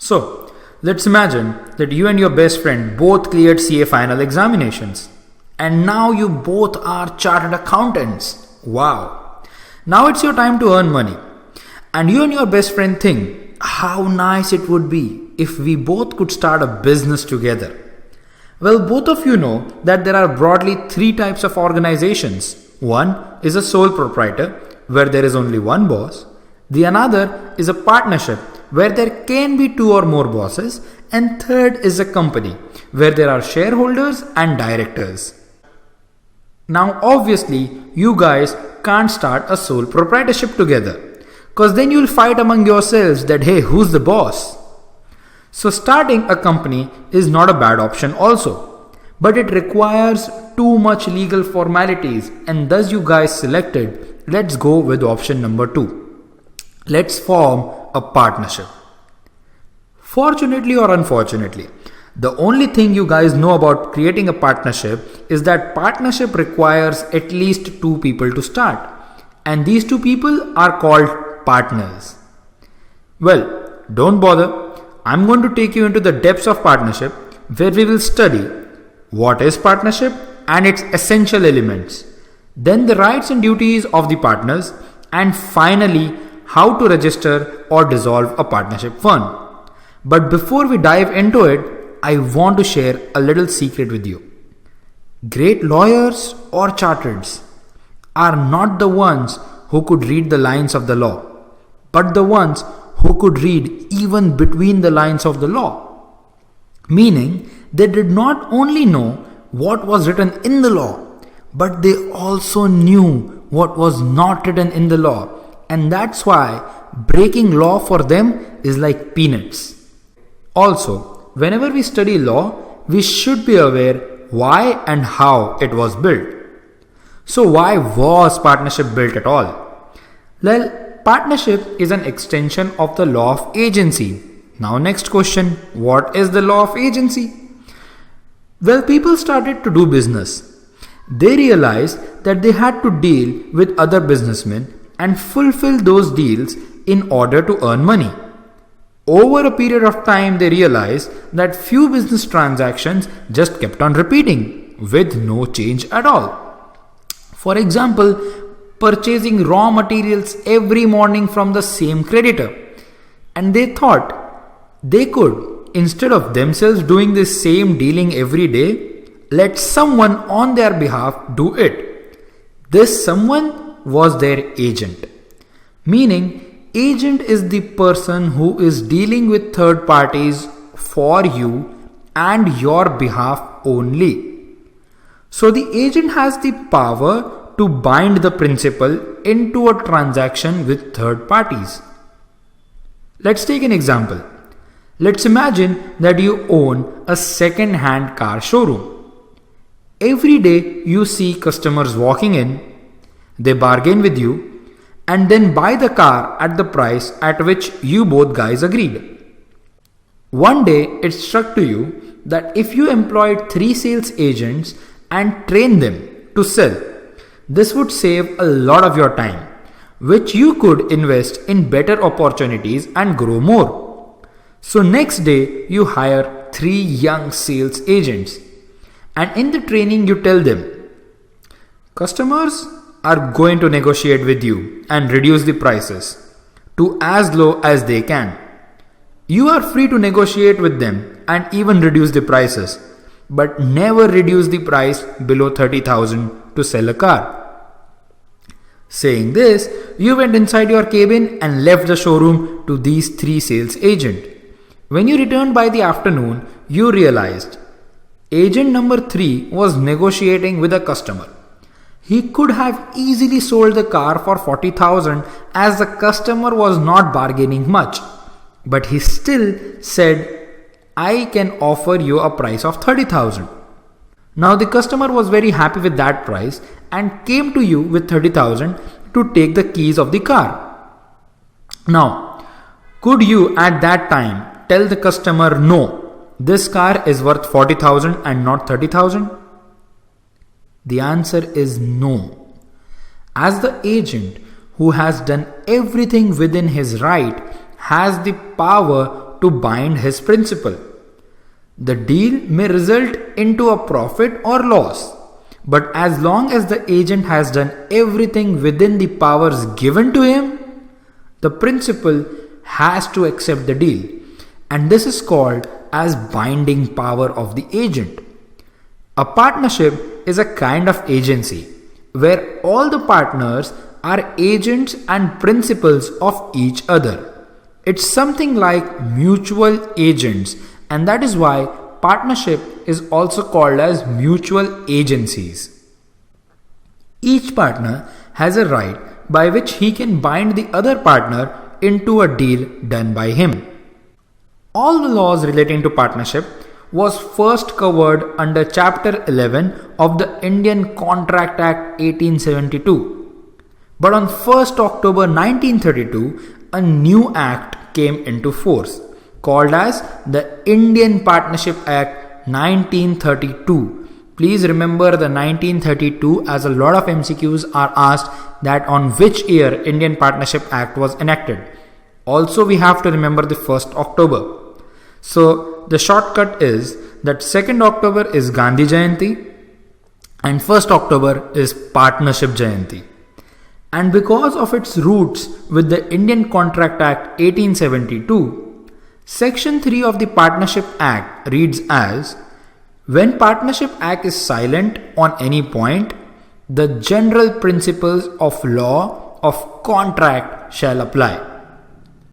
So, let's imagine that you and your best friend both cleared CA final examinations. And now you both are chartered accountants. Wow. Now it's your time to earn money. And you and your best friend think, how nice it would be if we both could start a business together. Well, both of you know that there are broadly three types of organizations. One is a sole proprietor, where there is only one boss. The another is a partnership, where there can be two or more bosses. And third is a company, where there are shareholders and directors. Now, obviously, you guys can't start a sole proprietorship together, because then you'll fight among yourselves that, hey, who's the boss? So starting a company is not a bad option also, but it requires too much legal formalities, and thus you guys selected, let's go with option number 2. Let's form a partnership. Fortunately or unfortunately, the only thing you guys know about creating a partnership is that partnership requires at least 2 people to start, and these 2 people are called partners. Well, don't bother. I'm going to take you into the depths of partnership, where we will study what is partnership and its essential elements, then the rights and duties of the partners, and finally how to register or dissolve a partnership fund. But before we dive into it, I want to share a little secret with you. Great lawyers or chartereds are not the ones who could read the lines of the law, but the ones who could read even between the lines of the law. Meaning, they did not only know what was written in the law, but they also knew what was not written in the law. And that's why breaking law for them is like peanuts. Also, whenever we study law, we should be aware why and how it was built. So why was partnership built at all? Well, partnership is an extension of the law of agency. Now next question, what is the law of agency? Well, people started to do business. They realized that they had to deal with other businessmen and fulfill those deals in order to earn money. Over a period of time, they realized that few business transactions just kept on repeating with no change at all. For example, purchasing raw materials every morning from the same creditor. And they thought they could, instead of themselves doing the same dealing every day, let someone on their behalf do it. This someone was their agent. Meaning, agent is the person who is dealing with third parties for you and your behalf only. So the agent has the power to bind the principal into a transaction with third parties. Let's take an example. Let's imagine that you own a second-hand car showroom. Every day you see customers walking in, they bargain with you, and then buy the car at the price at which you both guys agreed. One day it struck to you that if you employed 3 sales agents and trained them to sell, this would save a lot of your time, which you could invest in better opportunities and grow more. So next day you hire 3 young sales agents, and in the training you tell them, customers are going to negotiate with you and reduce the prices to as low as they can. You are free to negotiate with them and even reduce the prices, but never reduce the price below 30,000 to sell a car. Saying this, you went inside your cabin and left the showroom to these 3 sales agents. When you returned by the afternoon, you realized agent number 3 was negotiating with a customer. He could have easily sold the car for 40,000 as the customer was not bargaining much. But he still said, I can offer you a price of 30,000. Now the customer was very happy with that price and came to you with 30,000 to take the keys of the car. Now, could you at that time tell the customer, no, this car is worth 40,000 and not 30,000? The answer is no. As the agent who has done everything within his right has the power to bind his principal. The deal may result into a profit or loss, but as long as the agent has done everything within the powers given to him, the principal has to accept the deal, and this is called as binding power of the agent. A partnership is a kind of agency where all the partners are agents and principals of each other. It's something like mutual agents, and that is why partnership is also called as mutual agencies. Each partner has a right by which he can bind the other partner into a deal done by him. All the laws relating to partnership was first covered under Chapter 11 of the Indian Contract Act 1872. But on 1st October 1932, a new act came into force called as the Indian Partnership Act 1932. Please remember the 1932, as a lot of MCQs are asked that on which year Indian Partnership Act was enacted. Also, we have to remember the 1st October. So the shortcut is that 2nd October is Gandhi Jayanti and 1st October is Partnership Jayanti. And because of its roots with the Indian Contract Act 1872, Section 3 of the Partnership Act reads as, when Partnership Act is silent on any point, the general principles of law of contract shall apply.